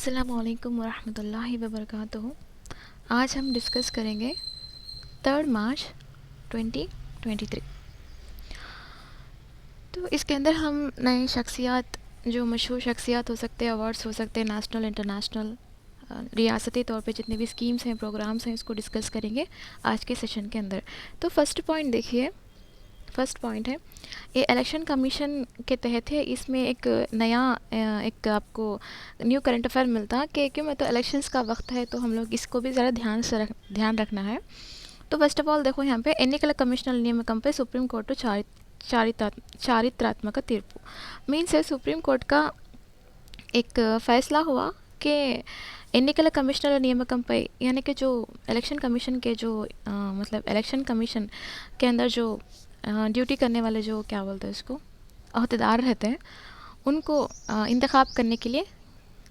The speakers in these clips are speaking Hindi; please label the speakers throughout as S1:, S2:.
S1: अस्सलामु अलैकुम वरहमतुल्लाहि वबरकातुहू। आज हम डिस्कस करेंगे 3 मार्च 2023। तो इसके अंदर हम नए शख्सियात, जो मशहूर शख्सियात हो सकते हैं, अवार्ड्स हो सकते हैं, नेशनल इंटरनेशनल, रियासती तौर पे जितने भी स्कीम्स हैं, प्रोग्राम्स हैं, इसको डिस्कस करेंगे आज के सेशन के अंदर। तो फर्स्ट पॉइंट देखिए, फर्स्ट पॉइंट है ये इलेक्शन कमीशन के तहत है। इसमें एक नया एक आपको न्यू करंट अफेयर मिलता है कि क्यों मैं तो इलेक्शंस का वक्त है, तो हम लोग इसको भी ज़रा ध्यान रखना है। तो फर्स्ट ऑफ ऑल देखो, यहाँ पे ఎన్నికల కమిషనర్ నియామకంపై సుప్రీంకోర్టు चारित्रात्मक तीर्పు मीन्स है सुप्रीम कोर्ट का एक फ़ैसला हुआ कि ఎన్నికల కమిషనర్ నియామకంపై, यानी कि जो इलेक्शन कमीशन के जो मतलब इलेक्शन कमीशन के अंदर जो ड्यूटी करने वाले, जो क्या बोलते हैं इसको, अहदेदार रहते हैं, उनको इंतखाब करने के लिए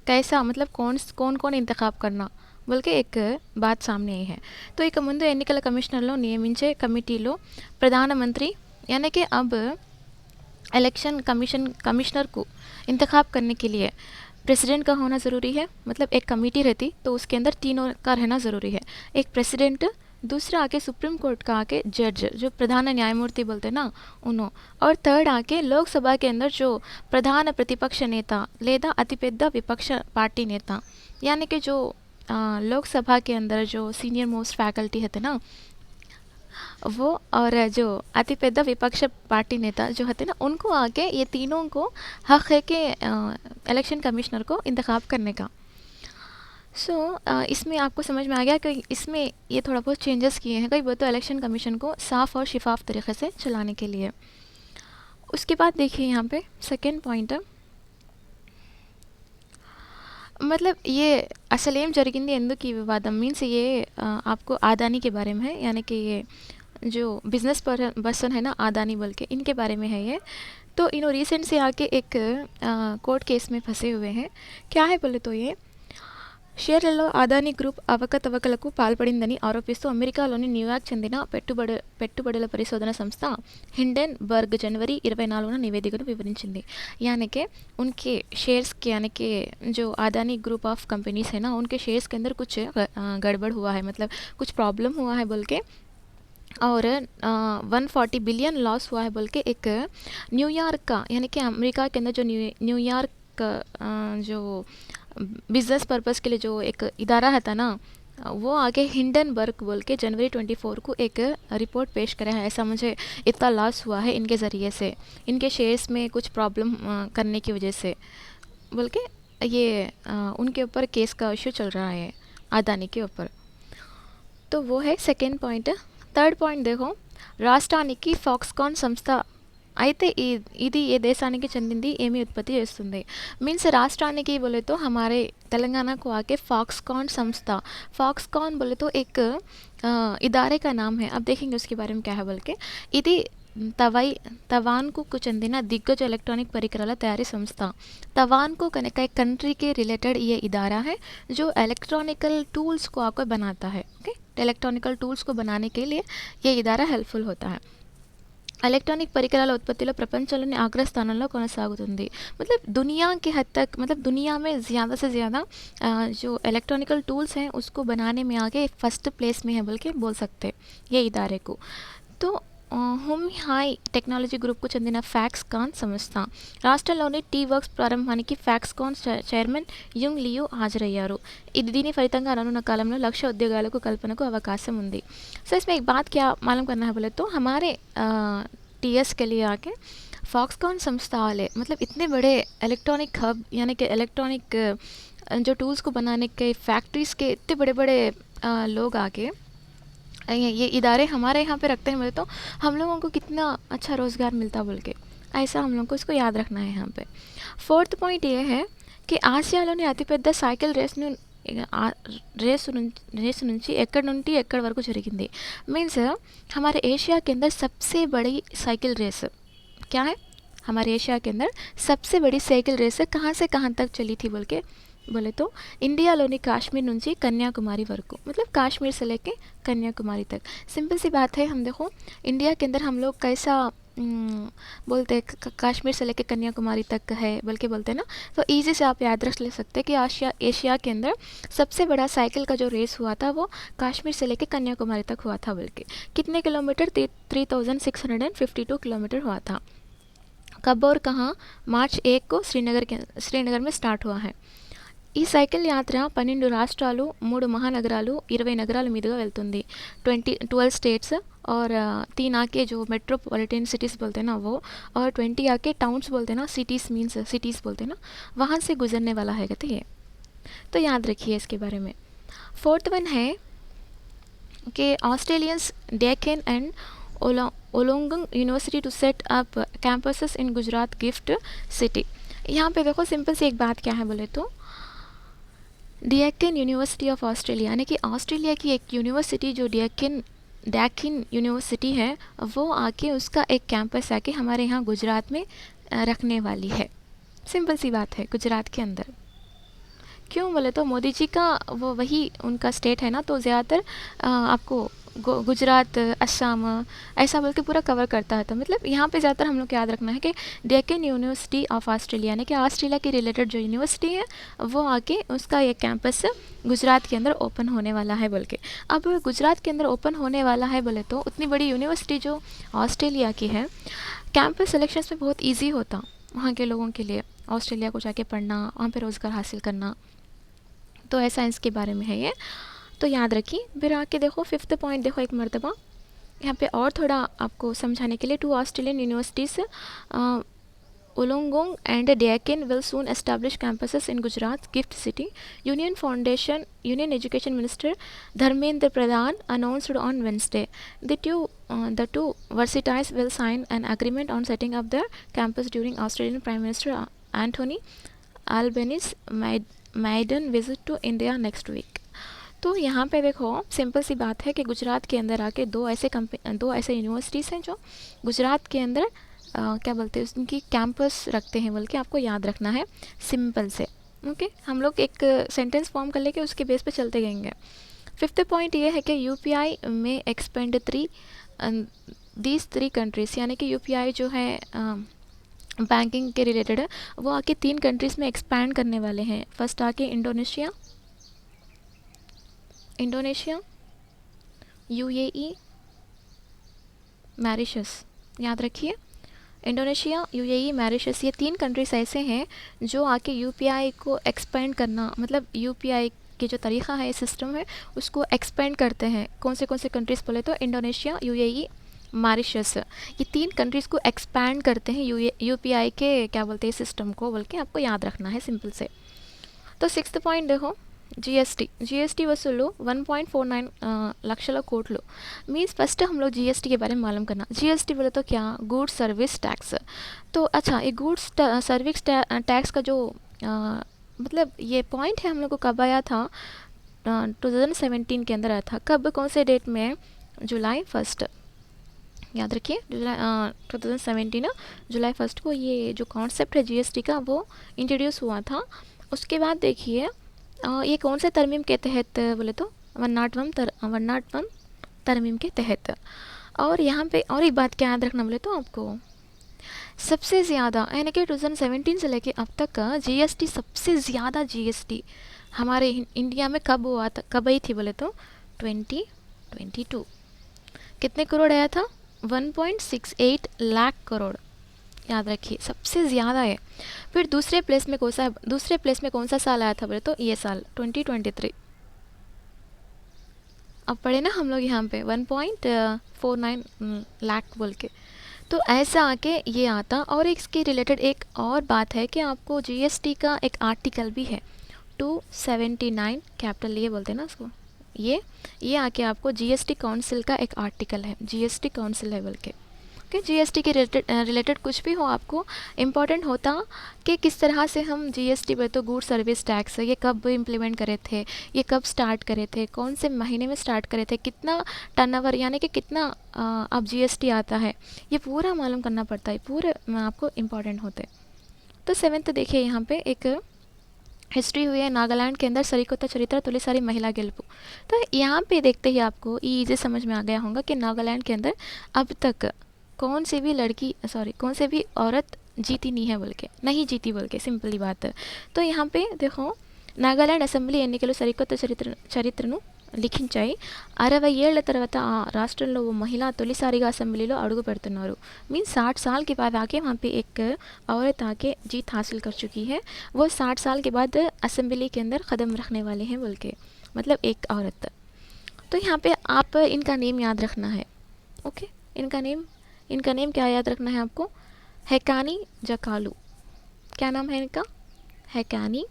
S1: कैसा, मतलब कौन इंतखाब करना बोल के एक बात सामने आई है। तो इक ముందు ఎన్నికల కమిషనర్లో నియమించే కమిటీలో ప్రధానమంత్రి, यानी कि अब इलेक्शन कमिश्नर को इंतखाब करने के लिए प्रेसिडेंट का होना ज़रूरी है। मतलब एक कमेटी रहती तो उसके अंदर तीनों का रहना ज़रूरी है। एक प्रेसिडेंट, दूसरा आके सुप्रीम कोर्ट का आके जज, जो प्रधान न्यायमूर्ति बोलते हैं ना, उन्होंने, और थर्ड आके लोकसभा के अंदर जो प्रधान प्रतिपक्ष नेता లేదా అతిపెద్ద విపక్ష पार्टी नेता, यानी कि जो लोकसभा के अंदर जो सीनियर मोस्ट फैकल्टी है ना वो, और जो अतिपेद्द विपक्ष पार्टी नेता जो होते ना, उनको आके ये तीनों को हक है कि इलेक्शन कमिश्नर को इंतखाब करने का। सो इसमें आपको समझ में आ गया कि इसमें ये थोड़ा बहुत चेंजेस किए हैं कई बहुत, तो इलेक्शन कमीशन को साफ़ और शिफाफ तरीके से चलाने के लिए। उसके बाद देखिए यहाँ पे सेकेंड पॉइंट है, मतलब ये అసలు ఏం జరిగింది, ఎందుకు ఈ వివాదం, मीन्स ये आपको आदानी के बारे में है, यानी कि ये जो बिज़नेस पर्सन है ना, आदानी बोल के, इनके बारे में है ये। तो इन्हों रिसेंट से आके एक कोर्ट केस में फंसे हुए हैं। क्या है बोले तो, ये షేర్లలో అదానీ గ్రూప్ అవకతవకలకు పాల్పడిందని ఆరోపిస్తూ అమెరికాలోని న్యూయార్క్ చెందిన పెట్టుబడుల పరిశోధన సంస్థ హిండెన్బర్గ్ जनवरी 24 నివేదికను వివరించింది। यानी कि उनके शेयर्स के, यानी कि जो आदानी ग्रुप ऑफ कंपनीज है ना, उनके शेयर्स के अंदर कुछ गड़बड़ हुआ है, मतलब कुछ प्रॉब्लम हुआ है बोल के, और 140 बिलियन लॉस हुआ है बोल के एक न्यूयॉर्क का, यानी कि अमेरिका के अंदर जो न्यूयॉर्क जो बिज़नेस पर्पस के लिए जो एक इदारा है था ना, वो आगे हिंडनबर्ग बोल के जनवरी 24 को एक रिपोर्ट पेश करा है। ऐसा मुझे इतना लॉस हुआ है इनके ज़रिए से, इनके शेयर्स में कुछ प्रॉब्लम करने की वजह से बोल के, ये उनके ऊपर केस का इशू चल रहा है अदानी के ऊपर। तो वो है सेकेंड पॉइंट। थर्ड पॉइंट देखो, రాష్ట్రానికి ఫాక్స్కాన్ సంస్థ అయితే ఇది ఏ దేశానికి చెందింది, ఏమి ఉత్పత్తి చేస్తుంది, मीन्स राष्ट्रानिकी बोले तो हमारे तेलंगाना को आके फॉक्सकॉन संस्था, फॉक्सकॉन बोले तो एक इदारे का नाम है। अब देखेंगे उसके बारे में क्या है बोल के। ఇది तवान्కు చెందిన दिग्गज इलेक्ट्रॉनिक परिकराల तैयारी संस्था। तवान्को कनेक्ट एक कंट्री के रिलेटेड ये इदारा है जो इलेक्ट्रॉनिकल टूल्स को आपको बनाता है। ओके, इलेक्ट्रॉनिकल टूल्स को बनाने के लिए ये इदारा हेल्पफुल होता है। ఎలక్ట్రానిక్ పరికరాల ఉత్పత్తిలో ప్రపంచంలోని అగ్రస్థానంలో కొనసాగుతుంది। मतलब दुनिया के हद तक, मतलब दुनिया में ज़्यादा से ज़्यादा जो इलेक्ट्रॉनिकल टूल्स हैं उसको बनाने में आगे फर्स्ट प्लेस में है बोल के बोल सकते ये इदारे को। तो హుమ్హాయ్ టెక్నాలజీ గ్రూప్కు చెందిన ఫ్యాక్స్కాన్ సంస్థ రాష్ట్రంలోని టీ వర్క్స్ ప్రారంభానికి ఫ్యాక్స్కాన్ చైర్మన్ యుంగ్ లియు హాజరయ్యారు। దీని ఫలితంగా రానున్న కాలంలో 1,00,000 ఉద్యోగాలకు కల్పనకు అవకాశం ఉంది। సో इसमें एक बात क्या मालूम करना है बोले तो, हमारे टीएस के लिए आके फॉक्सकॉन संस्था वाले, मतलब इतने बड़े इलेक्ट्रॉनिक हब, यानी कि इलेक्ट्रॉनिक जो टूल्स को बनाने के फैक्ट्रीज़ के इतने बड़े बड़े लोग आके ये इदारे हमारे यहाँ पे रखते हैं बोले तो हम लोगों को कितना अच्छा रोज़गार मिलता बोल के, ऐसा हम लोगों को इसको याद रखना है यहाँ पे। फोर्थ पॉइंट ये है कि ఆసియాలోని అతిపెద్ద సైకిల్ రేసు నుంచి ఎక్కడి నుండి ఎక్కడి వరకు జరిగింది, मीन्स हमारे एशिया के अंदर सबसे बड़ी साइकिल रेस क्या है, हमारे एशिया के अंदर सबसे बड़ी साइकिल रेस कहाँ से कहाँ तक चली थी बोल के बोले तो, इंडियालोनी काश्मीर నుంచి कन्याकुमारी वరకు, मतलब कश्मीर से लेके कन्याकुमारी तक। सिंपल सी बात है, हम देखो इंडिया के अंदर हम लोग कैसा बोलते हैं कश्मीर से लेकर कन्याकुमारी तक है बल्कि बोलते हैं ना। तो इजी से आप याद रख ले सकते हैं कि एशिया के अंदर सबसे बड़ा साइकिल का जो रेस हुआ था वो कश्मीर से लेकर कन्याकुमारी तक हुआ था। बल्कि कितने किलोमीटर, 3652 किलोमीटर हुआ था। कब और कहाँ? मार्च 1 को श्रीनगर में स्टार्ट हुआ है। ఈ సైకిల్ యాత్ర 12 రాష్ట్రాలు, 3 మహానగరాలు, 20 నగరాల మీదుగా వెళ్తుంది। 12 स्टेट्स और 3 आके जो मेट्रोपॉलिटन सिटीज़ बोलते हैं ना वो, और 20 आके टाउन्स बोलते हैं ना, सिटीज़ मीन्स सिटीज़ बोलते हैं ना, वहाँ से गुजरने वाला है कहते ये। तो याद रखिए इसके बारे में। फोर्थ वन है कि Australians Deakin and Wollongong university to set up campuses in Gujarat GIFT City. यहाँ पे देखो सिंपल सी एक बात क्या है बोले तो, डेक्कन यूनिवर्सिटी ऑफ ऑस्ट्रेलिया यानी कि ऑस्ट्रेलिया की एक यूनिवर्सिटी जो डेक्कन यूनिवर्सिटी है वो आके उसका एक कैंपस आके हमारे यहाँ गुजरात में रखने वाली है। सिंपल सी बात है, गुजरात के अंदर। क्यों बोले तो मोदी जी का वो वही उनका स्टेट है ना, तो ज़्यादातर आपको गुजरात, असम ऐसा बोल के पूरा कवर करता है। तो मतलब यहाँ पे ज़्यादातर हम लोग को याद रखना है कि डेक्कन यूनिवर्सिटी ऑफ ऑस्ट्रेलिया यानी कि ऑस्ट्रेलिया के रिलेटेड जो यूनिवर्सिटी है वो आके उसका एक कैंपस गुजरात के अंदर ओपन होने वाला है बोल के। अब गुजरात के अंदर ओपन होने वाला है बोले तो उतनी बड़ी यूनिवर्सिटी जो ऑस्ट्रेलिया की है, कैंपस सिलेक्शंस में बहुत ईजी होता वहाँ के लोगों के लिए ऑस्ट्रेलिया को जाके पढ़ना, वहाँ पर रोज़गार हासिल करना। तो ऐसा इसके बारे में है ये, तो याद रखिए। फिर आके देखो फिफ्थ पॉइंट, देखो एक मरतबा यहाँ पे और थोड़ा आपको समझाने के लिए, 2 Australian universities Wollongong and Deccan will soon establish campuses in Gujarat's gift city. Union Education Minister Dharmendra Pradhan announced on Wednesday. The two universities will sign an agreement on setting up their campus during Australian Prime Minister Anthony Albanese's maiden visit to India next week. तो यहाँ पे देखो सिंपल सी बात है कि गुजरात के अंदर आके दो ऐसे यूनिवर्सिटीज़ हैं जो गुजरात के अंदर क्या बोलते हैं उनकी कैंपस रखते हैं, बल्कि आपको याद रखना है सिंपल से। ओके, हम लोग एक सेंटेंस फॉर्म कर लेके उसके बेस पे चलते जाएंगे। फिफ्थ पॉइंट ये है कि यूपीआई में एक्सपेंड दीज 3 कंट्रीज़, यानी कि यूपीआई जो है बैंकिंग के रिलेटेड है वो आके 3 कंट्रीज़ में एक्सपैंड करने वाले हैं। फर्स्ट आके इंडोनेशिया, यूएई, मॉरिशस। याद रखिए, इंडोनेशिया, यूएई, मॉरिशस, ये 3 कंट्रीज़ ऐसे हैं जो आके यूपीआई को एक्सपेंड करना, मतलब यूपीआई के जो तरीक़ा है, सिस्टम है, उसको एक्सपेंड करते हैं। कौन से कंट्रीज़ बोले तो इंडोनेशिया, यूएई, मॉरिशस, ये 3 कंट्रीज़ को एक्सपैंड करते हैं यूपीआई के क्या बोलते हैं सिस्टम को, बल्कि आपको याद रखना है सिंपल से। तो सिक्स्थ पॉइंट देखो, जीएसटी वसूलो 1.49 లక్షల కోట్లు। मीन्स फर्स्ट हम लोग जीएसटी के बारे में मालूम करना। जीएसटी बोले तो क्या, गुड्स सर्विस टैक्स। तो अच्छा, ये गुड्स सर्विस टैक्स का जो मतलब ये पॉइंट है हम लोग को कब आया था, 2017 के अंदर आया था। कब, कौन से डेट में? जुलाई 1। याद रखिए, 2017 जुलाई 1 को ये जो कॉन्सेप्ट है जीएसटी का वो इंट्रोड्यूस हुआ था। उसके बाद देखिए ये कौन से तरमीम के तहत बोले तो 101 तरमीम के तहत। और यहाँ पे और एक बात क्या याद रखना बोले तो आपको, सबसे ज़्यादा यानी कि 2017 से लेके अब तक का जीएसटी, सबसे ज़्यादा जीएसटी हमारे इंडिया में कब हुआ था, कब आई थी बोले तो 2022। कितने करोड़ आया था? 1.68 लाख करोड़। याद रखिए, सबसे ज़्यादा है। फिर दूसरे प्लेस में कौन सा साल आया था बोले तो ये साल 2023। अब पढ़े ना हम लोग यहाँ पे 1.49 लाख बोल के, तो ऐसा आके ये आता। और इसके रिलेटेड एक और बात है कि आपको जीएसटी का एक आर्टिकल भी है 279, कैपिटल ये बोलते हैं ना उसको, ये आके आपको जीएसटी काउंसिल का एक आर्टिकल है, जीएसटी काउंसिल है बोल के। कि जीएसटी के रिलेटेड कुछ भी हो आपको इम्पॉर्टेंट होता कि किस तरह से हम जीएसटी पे, तो गुड सर्विस टैक्स ये कब इम्प्लीमेंट करे थे, ये कब स्टार्ट करे थे, कौन से महीने में स्टार्ट करे थे, कितना टर्नओवर यानी कि कितना अब जीएसटी आता है, ये पूरा मालूम करना पड़ता है, पूरे आपको इम्पॉर्टेंट होते। तो 7th देखिए, यहाँ पे एक हिस्ट्री हुई है नागालैंड के अंदर सरिकोता चरित्र तोलिसारी महिला गेलुपु। तो यहाँ पे देखते ही आपको ईजी समझ में आ गया होगा कि नागालैंड के अंदर अब तक कौन सी भी लड़की कौन सी भी औरत जीती नहीं है बोल के, नहीं जीती बोल के, సింపుల్ बात है। तो यहाँ पे देखो నాగాలాండ్ అసెంబ్లీ ఎన్నికలు సరికొత్త చరిత్రను లిఖించాయి। 60 ఏళ్ల తర్వాత ఆ రాష్ట్రంలో ఓ మహిళ తొలిసారిగా అసెంబ్లీలో అడుగు పెడుతున్నారు। मीन्स 60 साल के बाद आके वहाँ पे एक औरत आके जीत हासिल कर चुकी है। वो 60 साल के बाद असेंबली के अंदर कदम रखने वाले हैं बोल के, मतलब एक औरत। तो यहाँ पे आप इनका नेम याद रखना है। ओके, इनका नेम क्या याद रखना है आपको? हैकानी जकालू। क्या नाम है इनका? हैकानी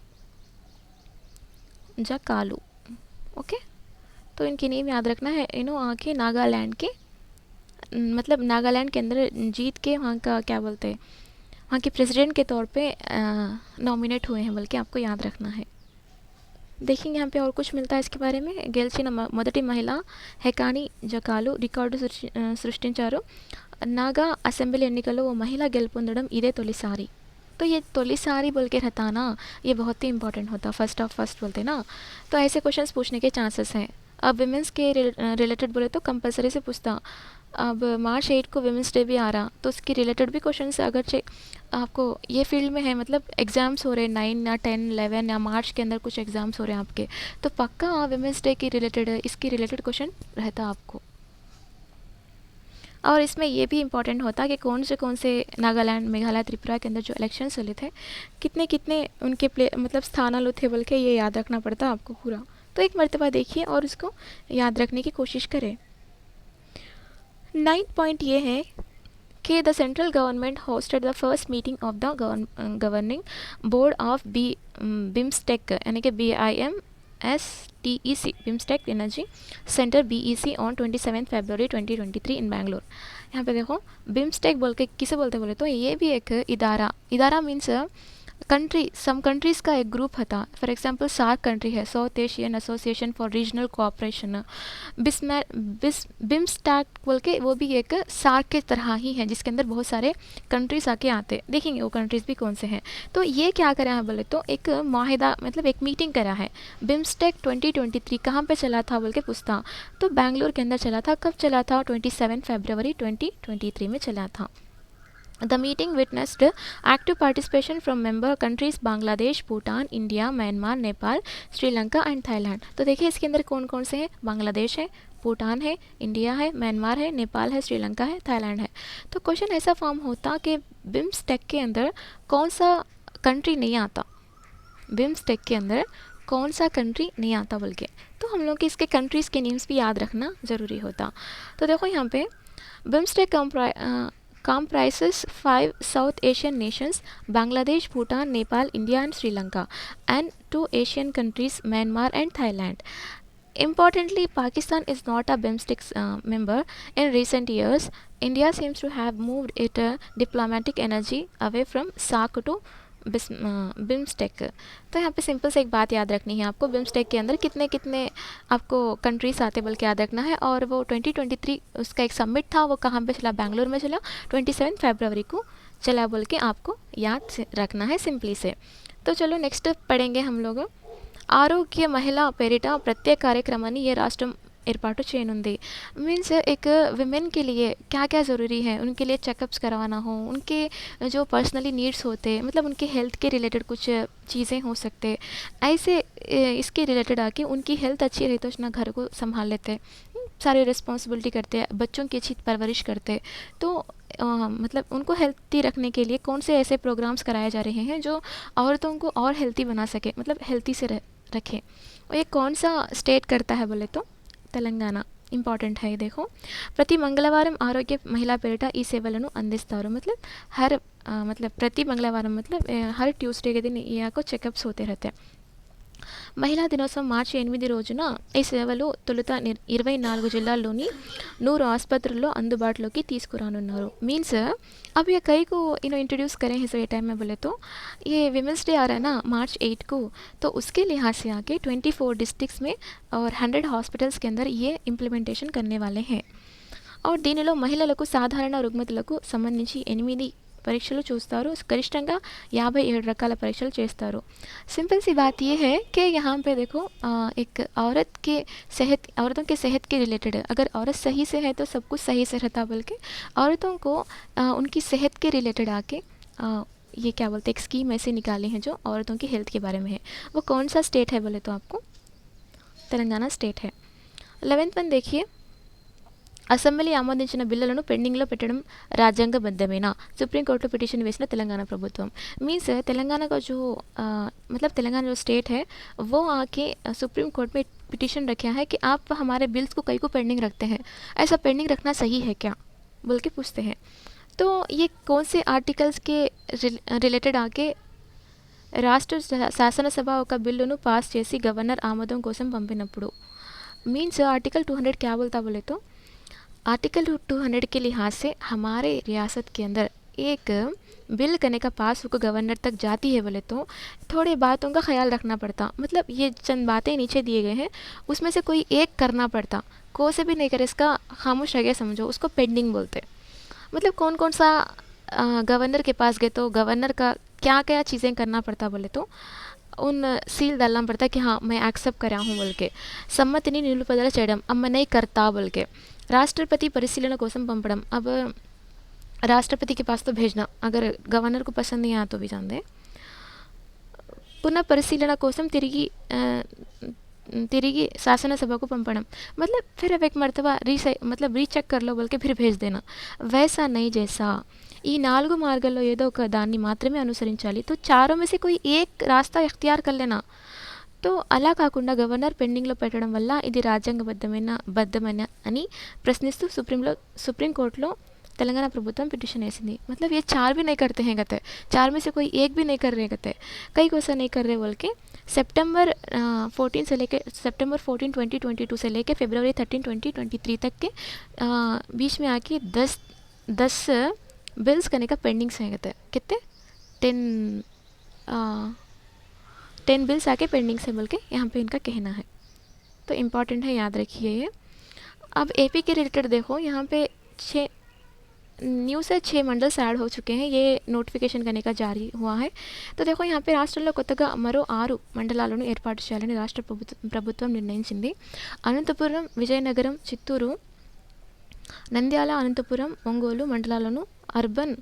S1: जकालू। ओके, तो इनकी नेम याद रखना है। आके नागालैंड के, मतलब नागालैंड के अंदर जीत के वहाँ का क्या बोलते हैं, वहाँ के प्रेसिडेंट के तौर पे नॉमिनेट हुए हैं बल्कि आपको याद रखना है। देखेंगे यहाँ पे और कुछ मिलता है इसके बारे में। గెలిచిన మొదటి మహిళ హెకానీ జకాలు రికార్డు సృష్టించారు। నాగా అసెంబ్లీ ఎన్నికల్లో ఓ మహిళ గెలుపొందడం ఇదే తొలిసారి। तो ये तोलिसारी बोल के रहता ना, ये बहुत ही इंपॉर्टेंट होता, फर्स्ट बोलते ना। तो ऐसे क्वेश्चंस पूछने के चांसेस हैं। अब विमेंस के रिलेटेड बोले तो कंपलसरी से पूछता। अब मार्च 8 को विमेंस डे भी आ रहा, तो उसके रिलेटेड भी क्वेश्चंस अगर आपको ये फील्ड में है, मतलब एग्ज़ाम्स हो रहे हैं 9 या 10 11 या मार्च के अंदर कुछ एग्ज़ाम्स हो रहे हैं आपके, तो पक्का विमेंस डे के रिलेटेड इसके रिलेटेड क्वेश्चन रहता आपको। और इसमें ये भी इम्पॉर्टेंट होता कि कौन से नागालैंड, मेघालय, त्रिपुरा के अंदर जो इलेक्शंस चले थे, कितने उनके मतलब स्थानालु थे बोल के ये याद रखना पड़ता आपको पूरा। तो एक मर्तबा देखिए और उसको याद रखने की कोशिश करें। 9th पॉइंट ये है कि the central government hosted the first meeting of the governing board of BIMSTEC, यानी कि BIMSTEC, BIMSTEC energy centre BEC on 27 फरवरी 2023 इन बैंगलोर। यहाँ पे देखो बिम्स्टेक बोल के किसे बोले तो ये भी एक इदारा मीन्स कंट्री, सम कंट्रीज़ का एक ग्रुप था। फॉर एग्जांपल सार्क कंट्री है, south Asian association for regional cooperation. BIMSTEC बोल के वो भी एक सार्क के तरह ही है, जिसके अंदर बहुत सारे कंट्रीज़ आके आते। देखेंगे वो कंट्रीज़ भी कौन से हैं। तो ये क्या करा है बोले तो एक माहिदा, मतलब एक मीटिंग करा है। बिम्स्टेक 2023 कहाँ पे चला था बोल के पूछता, तो बैंगलोर के अंदर चला था। कब चला था? 27 फरवरी 2023 में चला था। The meeting witnessed active participation from member countries Bangladesh, Bhutan, India, Myanmar, Nepal, Sri Lanka and Thailand. तो देखिए इसके अंदर कौन कौन से हैं? बांग्लादेश है, भूटान है, इंडिया है, म्यांमार है, नेपाल है, श्रीलंका है, थाईलैंड है। तो क्वेश्चन ऐसा फॉर्म होता कि बिम्स्टेक के अंदर कौन सा कंट्री नहीं आता, बिम्स्टेक के अंदर कौन सा कंट्री नहीं आता बोल के। तो हम लोग के इसके कंट्रीज़ के नेम्स भी याद रखना ज़रूरी होता। तो देखो यहाँ पे BIMSTEC comprises 5 South Asian nations, Bangladesh, Bhutan, Nepal, India and Sri Lanka, and 2 Asian countries, Myanmar and Thailand. Importantly, Pakistan is not a BIMSTEC member. In recent years, India seems to have moved its diplomatic energy away from SAARC to BIMSTEC. तो यहाँ पे सिंपल से एक बात याद रखनी है आपको, बिम्स्टेक के अंदर कितने आपको कंट्रीज़ आते बल्कि याद रखना है। और वो 2023 उसका एक समिट था, वो कहाँ पे चला? बैंगलोर में चला, 27 फरवरी को चला बोल के आपको याद रखना है सिंपली से। तो चलो नेक्स्ट पढ़ेंगे हम लोग। ఆరోగ్య మహిళా పేరిట ప్రత్యేక కార్యక్రమాన్ని ఏ రాష్ట్రం ఏర్పాటు చేయనుంది। मीन्स एक विमेन के लिए क्या क्या ज़रूरी है, उनके लिए चेकअप्स करवाना हो, उनके जो पर्सनली नीड्स होते, मतलब उनके हेल्थ के रिलेटेड कुछ चीज़ें हो सकते, ऐसे इसके रिलेटेड आके उनकी हेल्थ अच्छी रही तो अपना घर को संभाल लेते, सारी रिस्पॉन्सिबिलिटी करते, बच्चों की अच्छी परवरिश करते। तो मतलब उनको हेल्थी रखने के लिए कौन से ऐसे प्रोग्राम्स कराए जा रहे हैं जो औरतों को और हेल्थी बना सके, मतलब हेल्थी से रखे। और ये कौन सा स्टेट करता है बोले तो తెలంగాణ। ఇంపార్టెంట్ है देखो। ప్రతి మంగళవారం ఆరోగ్య మహిళా పేరిట ఈ సేవలను అందిస్తారు। मतलब प्रति मंगलवारम मतलब हर ट्यूसडे के दिन यहाँ को चेकअप्स होते रहते हैं। మహిళా దినోత్సవం మార్చి 8 రోజున ఈ సేవలు తొలుత 24 జిల్లాల్లోని 100 ఆసుపత్రుల్లో అందుబాటులోకి తీసుకురానున్నారు। मीन्स अब ये कई को इंट्रोड्यूस करें इस टाइम में बोले तो ये विमेंस डे आ रहा है ना मार्च 8 को, तो उसके लिहाज से आके 24 डिस्ट्रिक्ट्स में और 100 हॉस्पिटल्स के अंदर ये इम्प्लीमेंटेशन करने वाले हैं। और దీనిలో మహిళలకు సాధారణ రుగ్మతలకు సంబంధించి 8 పరీక్షలు చూస్తారు, గరిష్టంగా 57 రకాల పరీక్షలు చేస్తారు. सिंपल सी बात ये है कि यहाँ पे देखो एक औरतों के सेहत के रिलेटेड है. अगर औरत सही से है तो सब कुछ सही से रहता, बल्कि औरतों को उनकी सेहत के रिलेटेड आके ये क्या बोलते हैं, एक स्कीम ऐसे निकाली है जो औरतों की हेल्थ के बारे में है. वो कौन सा स्टेट है बोले तो आपको తెలంగాణ స్టేట్ है. 11th वन देखिए, అసెంబ్లీ ఆమోదించిన బిల్లులను పెండింగ్లో పెట్టడం రాజ్యాంగబద్ధమేనా? సుప్రీంకోర్టులో పిటిషన్ వేసిన తెలంగాణ ప్రభుత్వం. मीन्स तेलंगाना का जो मतलब तेलंगाना जो स्टेट है वो आके सुप्रीम कोर्ट में पिटिशन रखा है कि आप हमारे बिल्स को कई को पेंडिंग रखते हैं, ऐसा पेंडिंग रखना सही है क्या बोल के पूछते हैं. तो ये कौन से आर्टिकल्स के रिलेटेड आके రాష్ట్ర శాసనసభ ఒక బిల్లును పాస్ చేసి గవర్నర్ ఆమోదం కోసం పంపినప్పుడు, मीन्स आर्टिकल 200 क्या बोलता बोले तो आर्टिकल 200 के लिहाज से हमारे रियासत के अंदर एक बिल करने का पास होकर गवर्नर तक जाती है बोले तो थोड़े बातों का ख्याल रखना पड़ता. मतलब ये चंद बातें नीचे दिए गए हैं, उसमें से कोई एक करना पड़ता. को से भी नहीं करे इसका खामोश रह गया समझो, उसको पेंडिंग बोलते. मतलब कौन कौन सा गवर्नर के पास गए तो गवर्नर का क्या क्या चीज़ें करना पड़ता बोले तो उन सील डालना पड़ता कि हाँ मैं एक्सेप्ट करा हूँ बोल के. సమ్మతిని నిలుపుదల చేయడం, అమ్మ नहीं करता बोल के. राष्ट्रपति परिशीलन कोसम पंपड़म, अब राष्ट्रपति के पास तो भेजना, अगर गवर्नर को पसंद नहीं आया तो भी जान दे. पुनः परिशीलन कोसम తిరిగి శాసనసభకు పంపడం, मतलब फिर अब एक मरतबा मतलब రీచెక్ कर लो बोल के फिर भेज देना. वैसा नहीं जैसा ఈ 4 మార్గాల్లో ఏదో ఒక దాన్ని మాత్రమే అనుసరించాలి. तो चारों में से कोई एक रास्ता इख्तियार कर लेना. तो అలా కాకుండా గవర్నర్ పెండింగ్లో పెట్టడం వల్ల ఇది రాజ్యాంగబద్ధమైన అని ప్రశ్నిస్తూ సుప్రీంకోర్టులో तेलंगाना प्रभुत्व पिटिशन ऐसी. मतलब ये 4 भी नहीं करते हैं कहते, 4 में से कोई एक भी नहीं कर रहे कहते, कई को ऐसा नहीं कर रहे बोल के. सितंबर 14 2022 से लेके फरवरी 13 2023 तक के बीच में आके 10 बिल्स करने का पेंडिंग्स हैं कहते. कितने 10 बिल्स आके पेंडिंग्स है बोल के यहाँ पे इनका कहना है. तो इम्पॉर्टेंट है, याद रखिए ये. अब एपी के रिलेटेड देखो, यहाँ पे 6 మండల్స్ యాడ్ हो चुके हैं. ये నోటిఫికేషన్ కనుక జారీ हुआ है. तो देखो यहाँ पे రాష్ట్రంలో కొత్తగా మరో 6 మండలాలను ఏర్పాటు చేయాలని రాష్ట్ర ప్రభుత్వం నిర్ణయించింది. అనంతపురం, విజయనగరం, చిత్తూరు, నంద్యాల, అనంతపురం, ఒంగోలు మండలాలను అర్బన్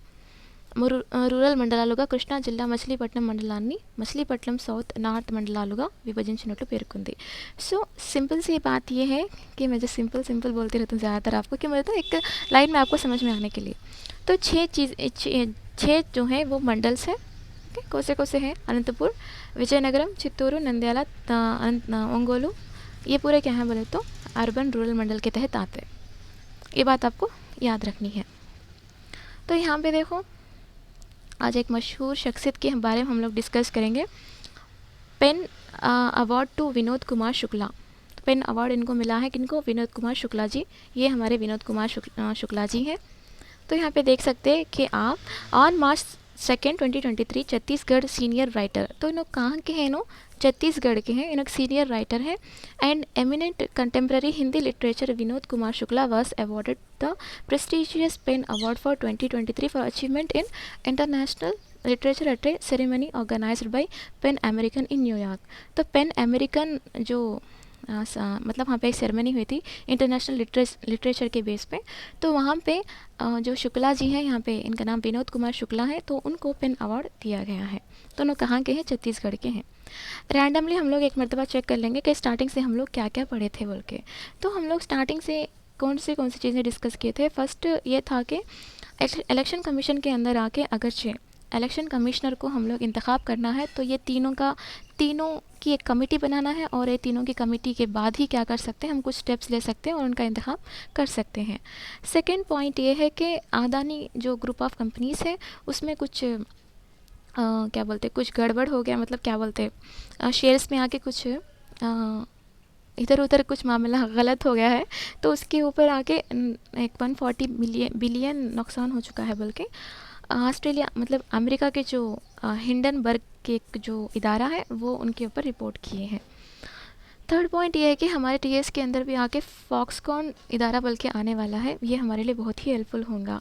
S1: రూరల్ మండలాలుగా, కృష్ణా జిల్లా మచిలీపట్నం మండలాన్ని మచిలీపట్నం సౌత్ నార్త్ మండలాలుగా విభజించినట్లు పేర్కొంది. सो सिंपल सी बात ये है कि मैं जो सिंपल बोलती रहती हूँ ज़्यादातर आपको, कि मतलब एक लाइन में आपको समझ में आने के लिए. तो 6 जो हैं वो मंडल्स हैं. कौन से हैं? अनंतपुर, विजयनगरम, चित्तूरू, नंद्याला, ओंगोलू, ये पूरे क्या हैं बोले तो अर्बन रूरल मंडल के तहत आते हैं. ये बात आपको याद रखनी है. तो यहाँ पे देखो, आज एक मशहूर शख्सियत के बारे में हम लोग डिस्कस करेंगे. PEN award to Vinod Kumar Shukla. PEN award इनको मिला है, किनको? विनोद कुमार शुक्ला जी. ये हमारे विनोद कुमार शुक्ला जी हैं. तो यहाँ पे देख सकते हैं कि आप on March 2 2023 Chhattisgarh senior writer. तो इन्हों कहाँ के हैं? इन्हों छत्तीसगढ़ के हैं. इन्हों सीनियर राइटर है. And eminent contemporary Hindi literature Vinod Kumar Shukla was awarded the prestigious PEN award for 2023 for achievement in international literature at a ceremony organised by PEN American in New York. तो पेन अमेरिकन जो मतलब वहाँ पे एक सेरेमनी हुई थी इंटरनेशनल लिटरेचर के बेस पे. तो वहाँ पे जो शुक्ला जी हैं, यहाँ पे इनका नाम विनोद कुमार शुक्ला है, तो उनको पेन अवार्ड दिया गया है. तो उन्होंने कहाँ के हैं? छत्तीसगढ़ के हैं. रैंडमली हम लोग एक मरतबा चेक कर लेंगे कि स्टार्टिंग से हम लोग क्या क्या पढ़े थे बोल के. तो हम लोग स्टार्टिंग से कौन सी चीज़ें डिस्कस किए थे. फर्स्ट ये था कि इलेक्शन कमीशन के अंदर आके अगरचे इलेक्शन कमिश्नर को हम लोग इंतखाब करना है, तो ये तीनों की एक कमेटी बनाना है, और ये तीनों की कमेटी के बाद ही क्या कर सकते हैं, हम कुछ स्टेप्स ले सकते हैं और उनका इंतखाब कर सकते हैं. सेकंड पॉइंट ये है कि अदानी जो ग्रुप ऑफ कंपनीज़ है उसमें कुछ क्या बोलते, कुछ गड़बड़ हो गया. मतलब क्या बोलते, शेयर्स में आके कुछ इधर उधर कुछ मामला गलत हो गया है, तो उसके ऊपर आके एक 140 बिलियन नुकसान हो चुका है. बल्कि ऑस्ट्रेलिया मतलब अमेरिका के जो हिंडनबर्ग के जो इदारा है वो उनके ऊपर रिपोर्ट किए हैं. थर्ड पॉइंट ये है कि हमारे टीएस के अंदर भी आके फॉक्सकॉन इदारा बल्कि आने वाला है. ये हमारे लिए बहुत ही हेल्पफुल होगा.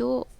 S1: 2